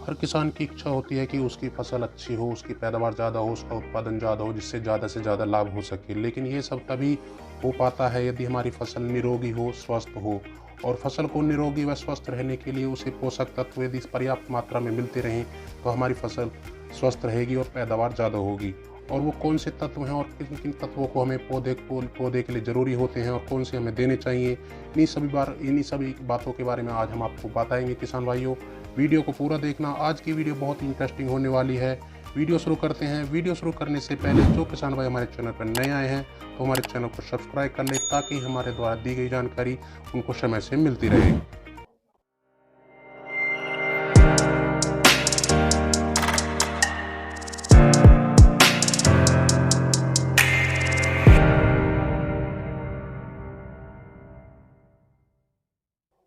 हर किसान की इच्छा होती है कि उसकी फसल अच्छी हो, उसकी पैदावार ज़्यादा हो, उसका उत्पादन ज़्यादा हो, जिससे ज़्यादा से ज़्यादा लाभ हो सके। लेकिन ये सब तभी हो पाता है यदि हमारी फसल निरोगी हो, स्वस्थ हो। और फसल को निरोगी व स्वस्थ रहने के लिए उसे पोषक तत्व यदि पर्याप्त मात्रा में मिलते रहें, तो हमारी फसल स्वस्थ रहेगी और पैदावार ज़्यादा होगी। और वो कौन से तत्व हैं और किन किन तत्वों को हमें पौधे के लिए ज़रूरी होते हैं और कौन से हमें देने चाहिए, इन्हीं सभी बातों के बारे में आज हम आपको बताएंगे किसान भाइयों। वीडियो को पूरा देखना, आज की वीडियो बहुत इंटरेस्टिंग होने वाली है। वीडियो शुरू करते हैं। वीडियो शुरू करने से पहले जो किसान भाई हमारे चैनल पर नए आए हैं तो हमारे चैनल को सब्सक्राइब कर लें, ताकि हमारे द्वारा दी गई जानकारी उनको समय से मिलती रहे।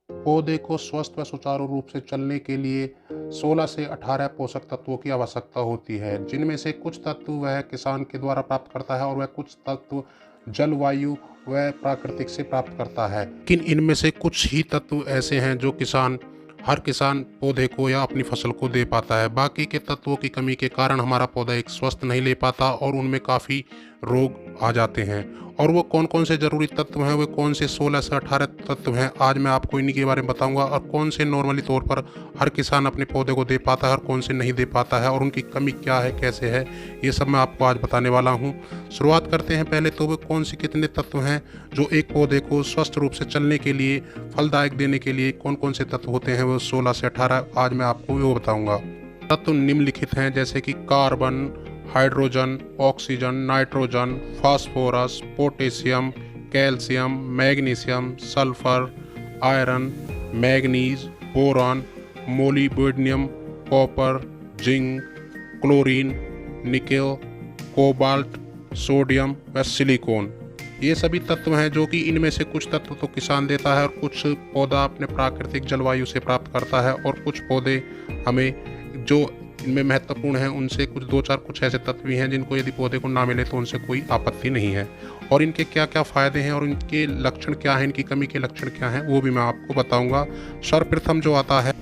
पौधे को स्वस्थ व सुचारू रूप से चलने के लिए 16 से 18 पोषक तत्वों की आवश्यकता होती है, जिनमें से कुछ तत्व वह किसान के द्वारा प्राप्त करता है और वह कुछ तत्व जलवायु व प्राकृतिक से प्राप्त करता है। लेकिन इनमें से कुछ ही तत्व ऐसे हैं जो हर किसान पौधे को या अपनी फसल को दे पाता है। बाकी के तत्वों की कमी के कारण हमारा पौधा एक स्वस्थ नहीं ले पाता और उनमें काफ़ी रोग आ जाते हैं। और वो कौन कौन से ज़रूरी तत्व हैं, वे कौन से 16 से 18 तत्व हैं, आज मैं आपको इन्हीं के बारे में बताऊंगा। और कौन से नॉर्मली तौर पर हर किसान अपने पौधे को दे पाता है और कौन से नहीं दे पाता है और उनकी कमी क्या है, कैसे है, ये सब मैं आपको आज बताने वाला हूँ। शुरुआत करते हैं। पहले तो वे कौन से कितने तत्व हैं जो एक पौधे को स्वस्थ रूप से चलने के लिए, फलदायक देने के लिए कौन कौन से तत्व होते हैं, वो 16 से 18 आज मैं आपको वो बताऊँगा। तत्व निम्नलिखित हैं, जैसे कि carbon, hydrogen, oxygen, nitrogen, phosphorus, potassium, calcium, magnesium, sulphur, iron, manganese, boron, molybdenum, copper, zinc, chlorine, nickel, cobalt, sodium व सिलिकॉन। ये सभी तत्व हैं जो कि इनमें से कुछ तत्व तो किसान देता है और कुछ पौधा अपने प्राकृतिक जलवायु से प्राप्त करता है, और कुछ पौधे हमें जो इनमें महत्वपूर्ण हैं उनसे कुछ ऐसे तत्व भी हैं जिनको यदि पौधे को ना मिले तो उनसे कोई आपत्ति नहीं है। और इनके क्या क्या फ़ायदे हैं और इनके लक्षण क्या हैं, इनकी कमी के लक्षण क्या हैं, वो भी मैं आपको बताऊंगा। सर्वप्रथम जो आता है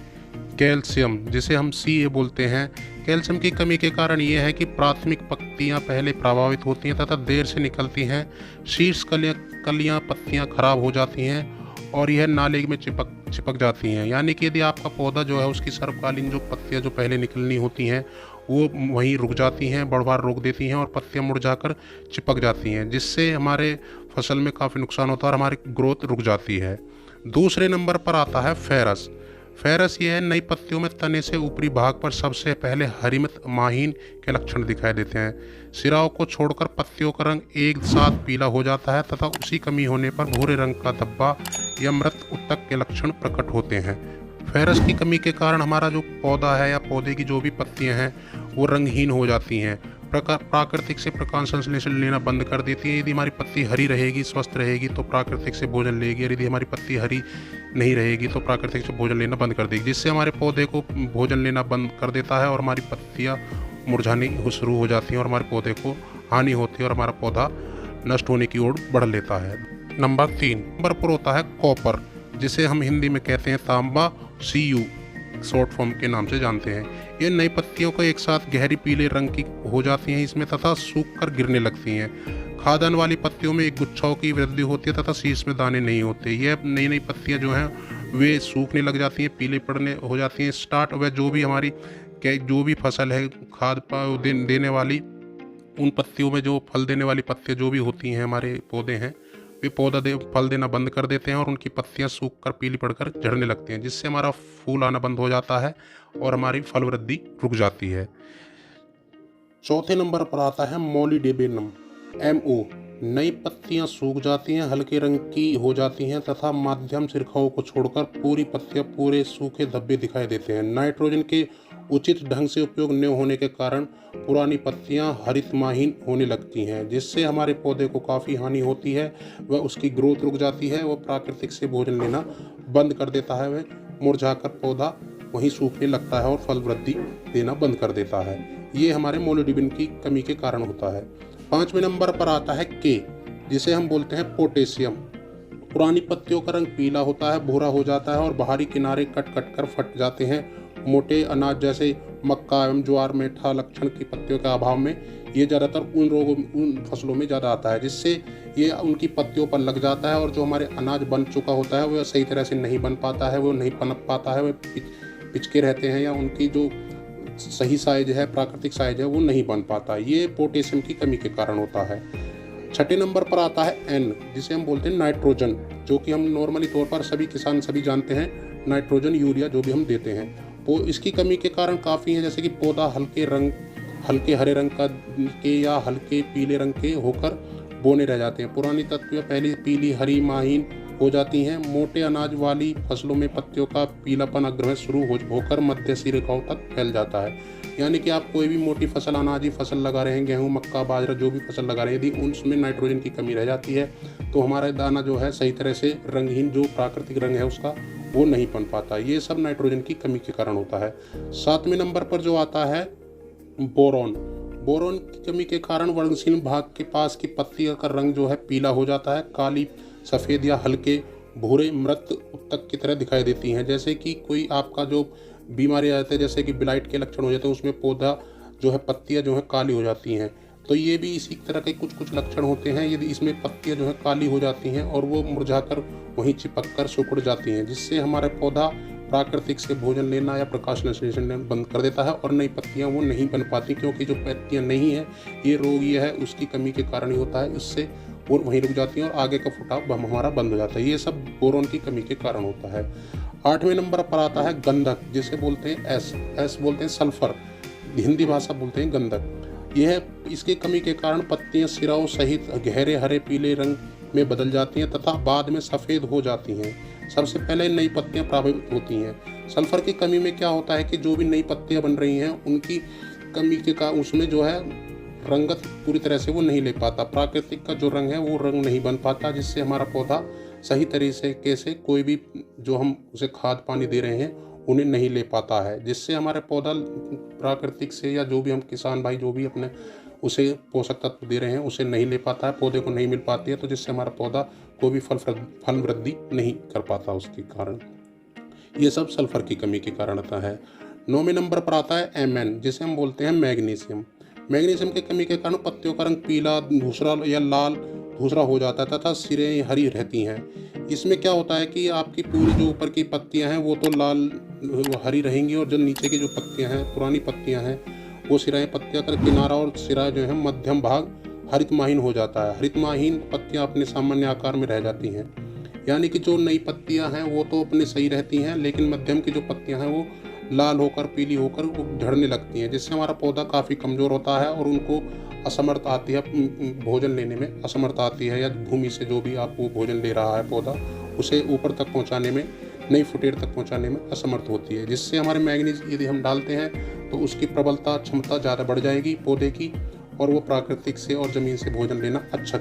कैल्शियम, जिसे हम Ca बोलते हैं। कैल्शियम की कमी के कारण ये है कि प्राथमिक पत्तियां पहले प्रभावित होती हैं तथा देर से निकलती हैं। शीर्ष कलियां पत्तियां खराब हो जाती हैं और यह नाले में चिपक जाती हैं। यानी कि यदि आपका पौधा जो है उसकी सर्वकालीन जो पत्तियां जो पहले निकलनी होती हैं वो वहीं रुक जाती हैं, बढ़वार रोक देती हैं और पत्तियां मुरझाकर चिपक जाती हैं, जिससे हमारे फसल में काफ़ी नुकसान होता है और हमारी ग्रोथ रुक जाती है। दूसरे नंबर पर आता है फेरस। फेरस ये है, नई पत्तियों में तने से ऊपरी भाग पर सबसे पहले हरिमत माहीन के लक्षण दिखाई देते हैं। सिराओं को छोड़कर पत्तियों का रंग एक साथ पीला हो जाता है तथा उसी कमी होने पर भूरे रंग का धब्बा या मृत उत्तक के लक्षण प्रकट होते हैं। फेरस की कमी के कारण हमारा जो पौधा है या पौधे की जो भी पत्तियां हैं वो रंगहीन हो जाती हैं, प्राकृतिक से प्रकाश संश्लेषण लेना बंद कर देती है। यदि हमारी पत्ती हरी रहेगी, स्वस्थ रहेगी, तो प्राकृतिक से भोजन लेगी, और यदि हमारी पत्ती हरी नहीं रहेगी तो प्राकृतिक से भोजन लेना बंद कर देगी, जिससे हमारे पौधे को भोजन लेना बंद कर देता है और हमारी पत्तियां मुरझानी शुरू हो जाती हैं और हमारे पौधे को हानि होती है और हमारा पौधा नष्ट होने की ओर बढ़ लेता है। नंबर 3 नंबर पर होता है कॉपर, जिसे हम हिंदी में कहते हैं तांबा, Cu शॉर्ट फॉर्म के नाम से जानते हैं। ये नई पत्तियों को एक साथ गहरी पीले रंग की हो जाती हैं इसमें तथा सूख कर गिरने लगती हैं। खाद्यान्न वाली पत्तियों में एक गुच्छाओं की वृद्धि होती है तथा शीर्ष में दाने नहीं होते। यह नई नई पत्तियां जो हैं वे सूखने लग जाती हैं, पीले पड़ने हो जाती हैं स्टार्ट। व जो भी फसल है खाद देने वाली, उन पत्तियों में जो फल देने वाली पत्तियां जो भी होती हैं, हमारे पौधे हैं, वे फल देना बंद कर देते हैं और उनकी पत्तियां सूख कर पीली पड़कर झड़ने लगती हैं, जिससे हमारा फूल आना बंद हो जाता है और हमारी फल वृद्धि रुक जाती है। चौथे नंबर पर आता है मोलिडेबेनम, MO। नई पत्तियां सूख जाती हैं, हल्के रंग की हो जाती हैं तथा माध्यम शिखाओं को छोड़कर पूरी पत्तियां पूरे सूखे धब्बे दिखाई देते हैं। नाइट्रोजन के उचित ढंग से उपयोग न होने के कारण पुरानी पत्तियां हरितमाहीन होने लगती हैं, जिससे हमारे पौधे को काफ़ी हानि होती है। वह उसकी ग्रोथ रुक जाती है, वह प्राकृतिक से भोजन लेना बंद कर देता है, वह मुरझाकर पौधा वहीं सूखने लगता है और फल वृद्धि देना बंद कर देता है। ये हमारे मोलिडिबिन की कमी के कारण होता है। 5वें नंबर पर आता है के, जिसे हम बोलते हैं पोटेशियम। पुरानी पत्तियों का रंग पीला होता है, भूरा हो जाता है और बाहरी किनारे कट कट कर फट जाते हैं मोटे अनाज जैसे मक्का एवं ज्वार मेठा लक्षण की पत्तियों के अभाव में ये ज़्यादातर उन फसलों में ज़्यादा आता है, जिससे ये उनकी पत्तियों पर लग जाता है और जो हमारे अनाज बन चुका होता है वह सही तरह से नहीं बन पाता है, वो नहीं पनप पाता है, वह पिचके रहते हैं या उनकी जो सही साइज है, प्राकृतिक साइज है, वो नहीं बन पाता। ये पोटेशियम की कमी के कारण होता है। छठे नंबर पर आता है एन, जिसे हम बोलते हैं नाइट्रोजन, जो कि हम नॉर्मली तौर पर सभी किसान सभी जानते हैं, नाइट्रोजन यूरिया जो भी हम देते हैं। वो इसकी कमी के कारण काफ़ी हैं, जैसे कि पौधा हल्के हरे रंग के या हल्के पीले रंग के होकर बोने रह जाते हैं। पुरानी तत्व पहली पीली हरी माहीन हो जाती हैं। मोटे अनाज वाली फसलों में पत्तियों का पीलापन अग्र में शुरू होकर मध्य सिरेखाओं तक फैल जाता है। यानी कि आप कोई भी मोटी फसल, अनाजी फसल लगा रहे हैं, गेहूं, मक्का, बाजरा जो भी फसल लगा रहे हैं, यदि उसमें नाइट्रोजन की कमी रह जाती है तो हमारा दाना जो है सही तरह से रंगहीन, जो प्राकृतिक रंग है उसका, वो नहीं बन पाता। ये सब नाइट्रोजन की कमी के कारण होता है। 7वें नंबर पर जो आता है बोरॉन। बोरॉन की कमी के कारण वर्णशील भाग के पास की पत्ती का रंग जो है पीला हो जाता है, काली, सफ़ेद या हल्के भूरे मृत उत्तक की तरह दिखाई देती हैं। जैसे कि कोई आपका जो बीमारी आ जाती है, जैसे कि ब्लाइट के लक्षण हो जाते हैं, उसमें पौधा जो है पत्तियां जो है काली हो जाती हैं, तो ये भी इसी तरह के कुछ लक्षण होते हैं। यदि इसमें पत्तियां जो है काली हो जाती हैं और वो मुरझाकर वहीं चिपक कर सिकुड़ जाती हैं, जिससे हमारा पौधा प्राकृतिक से भोजन लेना या प्रकाश संश्लेषण बंद कर देता है और नई पत्तियां वो नहीं बन पाती, क्योंकि जो पत्तियां नहीं है, ये रोग ये है उसकी कमी के कारण ही होता है। इससे वो वहीं रुक जाती हैं और आगे का फुटाव हमारा बंद हो जाता है। ये सब बोरोन की कमी के कारण होता है। 8वें नंबर पर आता है गंधक, जिसे बोलते हैं एस बोलते हैं सल्फर, हिंदी भाषा बोलते हैं गंधक। यह इसकी कमी के कारण पत्तियां सिराओं सहित गहरे हरे पीले रंग में बदल जाती हैं तथा बाद में सफ़ेद हो जाती हैं। सबसे पहले नई पत्तियां प्रभावित होती हैं। सल्फर की कमी में क्या होता है कि जो भी नई पत्तियां बन रही हैं उनकी कमी के कारण उसमें जो है रंगत पूरी तरह से वो नहीं ले पाता, प्राकृतिक का जो रंग है वो रंग नहीं बन पाता, जिससे हमारा पौधा सही तरीके से कोई भी जो हम उसे खाद पानी दे रहे हैं उन्हें नहीं ले पाता है, जिससे हमारा पौधा प्राकृतिक से या जो भी हम किसान भाई जो भी अपने उसे पोषक तत्व दे रहे हैं उसे नहीं ले पाता है, पौधे को नहीं मिल पाती है, तो जिससे हमारा पौधा कोई भी फल वृद्धि नहीं कर पाता उसके कारण। ये सब सल्फर की कमी के कारण आता है। 9वें नंबर पर आता है Mn, जिसे हम बोलते हैं मैग्नीशियम। मैग्नीशियम की कमी के कारण पत्तियों का रंग पीला, धूसरा या लाल धूसरा हो जाता है तथा सिरें हरी रहती हैं। इसमें क्या होता है कि आपकी पूरी जो ऊपर की पत्तियां हैं वो तो लाल हरी रहेंगी और जो नीचे की जो पत्तियां हैं, पुरानी पत्तियां हैं, वो सिराएं पत्तियां का किनारा और सिरा जो है मध्यम भाग हरितमाहीन हो जाता है। हरितमाहीन पत्तियां अपने सामान्य आकार में रह जाती हैं। यानी कि जो नई पत्तियां हैं वो तो अपने सही रहती हैं, लेकिन मध्यम की जो पत्तियां हैं वो लाल होकर पीली होकर वो झड़ने लगती हैं, जिससे हमारा पौधा काफ़ी कमज़ोर होता है और उनको असमर्थ आती है, भोजन लेने में असमर्थ आती है, या भूमि से जो भी आपको भोजन ले रहा है पौधा उसे ऊपर तक पहुंचाने में, नई फुटेर तक पहुंचाने में असमर्थ होती है। जिससे हमारे मैग्नीज यदि हम डालते हैं तो उसकी प्रबलता क्षमता ज़्यादा बढ़ जाएगी पौधे की, और वो प्राकृतिक से और ज़मीन से भोजन लेना अच्छा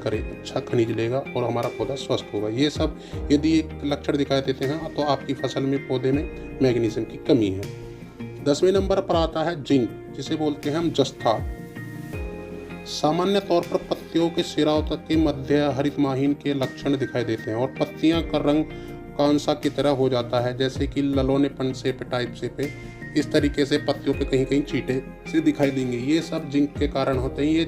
खनिज लेगा और हमारा पौधा स्वस्थ होगा। ये सब यदि एक लक्षण दिखाई देते हैं तो आपकी फसल में, पौधे में मैग्नीशियम की कमी है। 10वें नंबर पर आता है जिंक, जिसे बोलते हैं हम जस्ता। सामान्य तौर पर पत्तियों के सिराओं तक के मध्य हरितमाहीन के लक्षण दिखाई देते हैं और पत्तियां का रंग कांसा की तरह हो जाता है, जैसे कि ललौनेपन से टाइप से पे इस तरीके से पत्तियों पे कहीं कहीं चीटे से दिखाई देंगे। ये सब जिंक के कारण होते हैं। ये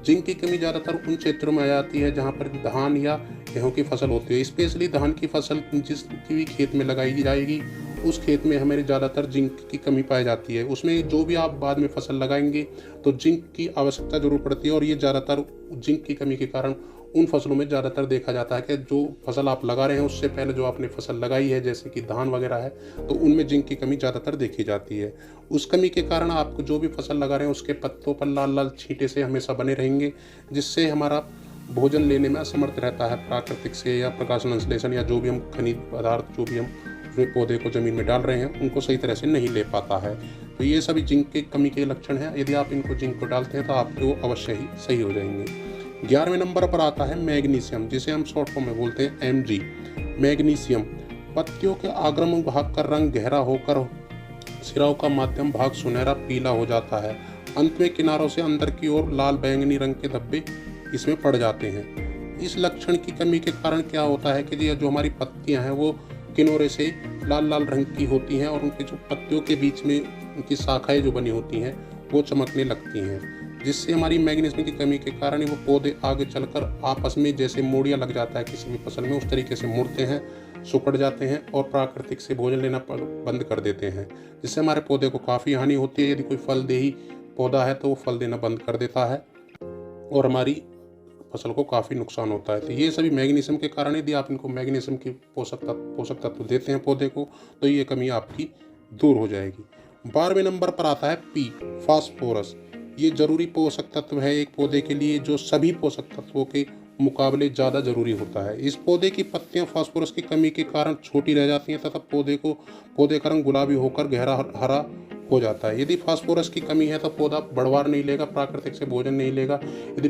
जिंक की कमी ज़्यादातर उन क्षेत्रों में आ जाती है जहाँ पर धान या गेहूँ की फसल होती है। स्पेशली धान की फसल जिसकी भी खेत में लगाई जाएगी उस खेत में हमारे ज़्यादातर जिंक की कमी पाई जाती है। उसमें जो भी आप बाद में फसल लगाएंगे तो जिंक की आवश्यकता जरूर पड़ती है, और ये ज़्यादातर जिंक की कमी के कारण उन फसलों में ज़्यादातर देखा जाता है कि जो फसल आप लगा रहे हैं उससे पहले जो आपने फसल लगाई है जैसे कि धान वगैरह है, तो उनमें जिंक की कमी ज़्यादातर देखी जाती है। उस कमी के कारण आपको जो भी फसल लगा रहे हैं उसके पत्तों पर लाल लाल छींटे से हमेशा बने रहेंगे, जिससे हमारा भोजन लेने में असमर्थ रहता है प्राकृतिक से या प्रकाश संश्लेषण या जो भी हम खनिज पदार्थ जो भी हम पौधे को ज़मीन में डाल रहे हैं उनको सही तरह से नहीं ले पाता है। तो ये सभी जिंक की कमी के लक्षण हैं। यदि आप इनको जिंक को डालते हैं तो आपके वो अवश्य ही सही हो जाएंगे। 11वें नंबर पर आता है मैग्नीशियम, जिसे हम शॉर्ट फॉर्म में बोलते हैं Mg। मैग्नीशियम पत्तियों के आग्रमण भाग का रंग गहरा होकर सिराओं का माध्यम भाग सुनहरा पीला हो जाता है। अंत में किनारों से अंदर की ओर लाल बैंगनी रंग के धब्बे इसमें पड़ जाते हैं। इस लक्षण की कमी के कारण क्या होता है कि जो हमारी पत्तियां हैं वो किनारे से लाल लाल रंग की होती हैं और उनके जो पत्तियों के बीच में उनकी शाखाएं जो बनी होती हैं वो चमकने लगती हैं, जिससे हमारी मैग्नीशियम की कमी के कारण ही वो पौधे आगे चलकर आपस में जैसे मोड़िया लग जाता है किसी भी फसल में, उस तरीके से मुड़ते हैं, सुकड़ जाते हैं और प्राकृतिक से भोजन लेना बंद कर देते हैं, जिससे हमारे पौधे को काफ़ी हानि होती है। यदि कोई फलदेही पौधा है तो वो फल देना बंद कर देता है और हमारी फसल को काफ़ी नुकसान होता है। तो ये सभी मैग्नीशियम के कारण, यदि आप इनको मैग्नीशियम की पोषक तत्व देते हैं पौधे को तो ये कमी आपकी दूर हो जाएगी। 12वें नंबर पर आता है पी, फास्फोरस। ये जरूरी पोषक तत्व है एक पौधे के लिए जो सभी पोषक तत्वों के मुकाबले ज़्यादा जरूरी होता है। इस पौधे की पत्तियां फास्फोरस की कमी के कारण छोटी रह जाती हैं तथा पौधे का रंग गुलाबी होकर गहरा हरा हो जाता है। यदि फास्फोरस की कमी है तो पौधा बढ़वार नहीं लेगा, प्राकृतिक से भोजन नहीं लेगा। यदि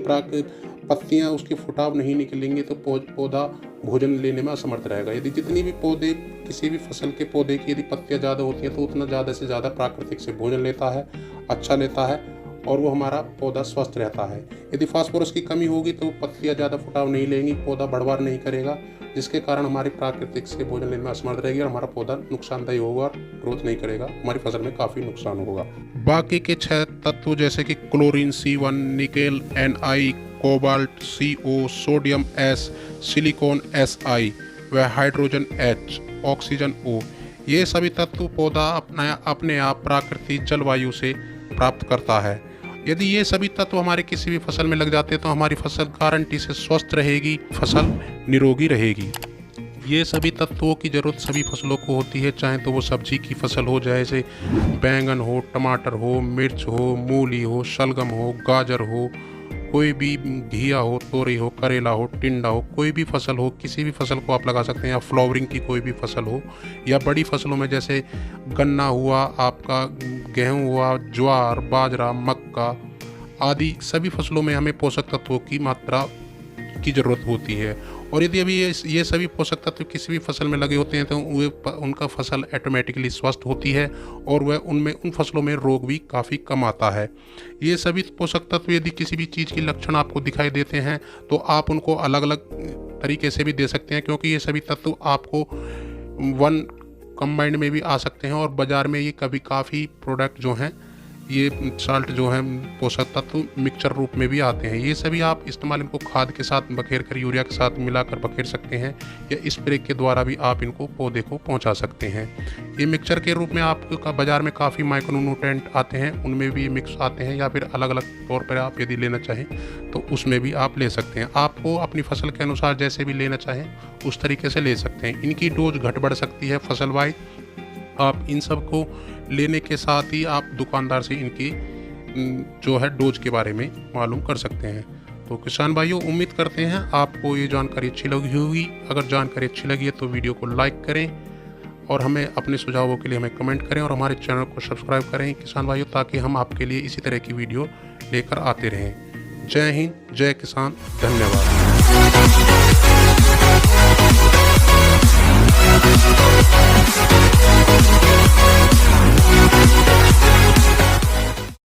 पत्तियां उसकी फुटाव नहीं निकलेंगी तो पौधा भोजन लेने में असमर्थ रहेगा। यदि जितनी भी पौधे किसी भी फसल के पौधे की यदि पत्तियां ज़्यादा होती हैं तो उतना ज़्यादा से ज़्यादा प्राकृतिक से भोजन लेता है, अच्छा लेता है और वो हमारा पौधा स्वस्थ रहता है। यदि फास्फोरस की कमी होगी तो पत्तियां ज़्यादा फुटाव नहीं लेंगी, पौधा बढ़वार नहीं करेगा, जिसके कारण हमारी प्राकृतिक से भोजन लेने में असमर्थ रहेगी और हमारा पौधा नुकसानदायी होगा और ग्रोथ नहीं करेगा, हमारी फसल में काफ़ी नुकसान होगा। बाकी के 6 तत्व जैसे कि chlorine C1, nickel Na, cobalt CO, sodium S, silicon Si व हाइड्रोजन H, ऑक्सीजन O, ये सभी तत्व पौधा अपने आप प्राकृतिक जलवायु से प्राप्त करता है। यदि ये सभी तत्व हमारे किसी भी फसल में लग जाते हैं तो हमारी फसल गारंटी से स्वस्थ रहेगी, फसल निरोगी रहेगी। ये सभी तत्वों की ज़रूरत सभी फसलों को होती है, चाहे तो वो सब्जी की फसल हो, जैसे बैंगन हो, टमाटर हो, मिर्च हो, मूली हो, शलगम हो, गाजर हो, कोई भी घिया हो, तोरी हो, करेला हो, टिंडा हो, कोई भी फसल हो, किसी भी फसल को आप लगा सकते हैं, या फ्लावरिंग की कोई भी फसल हो, या बड़ी फसलों में जैसे गन्ना हुआ, आपका गेहूं हुआ, ज्वार, बाजरा, मक्का आदि सभी फसलों में हमें पोषक तत्वों की मात्रा की ज़रूरत होती है। और यदि अभी ये सभी पोषक तत्व किसी भी फसल में लगे होते हैं तो उनका फसल ऑटोमेटिकली स्वस्थ होती है और वह उन फसलों में रोग भी काफ़ी कम आता है। ये सभी पोषक तत्व यदि किसी भी चीज़ के लक्षण आपको दिखाई देते हैं तो आप उनको अलग अलग तरीके से भी दे सकते हैं, क्योंकि ये सभी तत्व आपको वन कंबाइंड में भी आ सकते हैं और बाज़ार में ये काफ़ी प्रोडक्ट जो हैं ये साल्ट जो है पोषक तत्व मिक्सचर रूप में भी आते हैं। ये सभी आप इस्तेमाल इनको खाद के साथ बखेर कर, यूरिया के साथ मिलाकर बखेर सकते हैं या स्प्रे के द्वारा भी आप इनको पौधे को पहुंचा सकते हैं। ये मिक्सचर के रूप में आपका बाज़ार में काफ़ी माइक्रोन्यूट्रेंट आते हैं, उनमें भी मिक्स आते हैं, या फिर अलग अलग तौर पर आप यदि लेना चाहें तो उसमें भी आप ले सकते हैं। आपको अपनी फसल के अनुसार जैसे भी लेना चाहें उस तरीके से ले सकते हैं। इनकी डोज घट बढ़ सकती है फसल वाइज। आप इन सब को लेने के साथ ही आप दुकानदार से इनकी जो है डोज के बारे में मालूम कर सकते हैं। तो किसान भाइयों, उम्मीद करते हैं आपको ये जानकारी अच्छी लगी होगी। अगर जानकारी अच्छी लगी है तो वीडियो को लाइक करें और हमें अपने सुझावों के लिए हमें कमेंट करें और हमारे चैनल को सब्सक्राइब करें किसान भाइयों, ताकि हम आपके लिए इसी तरह की वीडियो लेकर आते रहें। जय हिंद, जय किसान, धन्यवाद।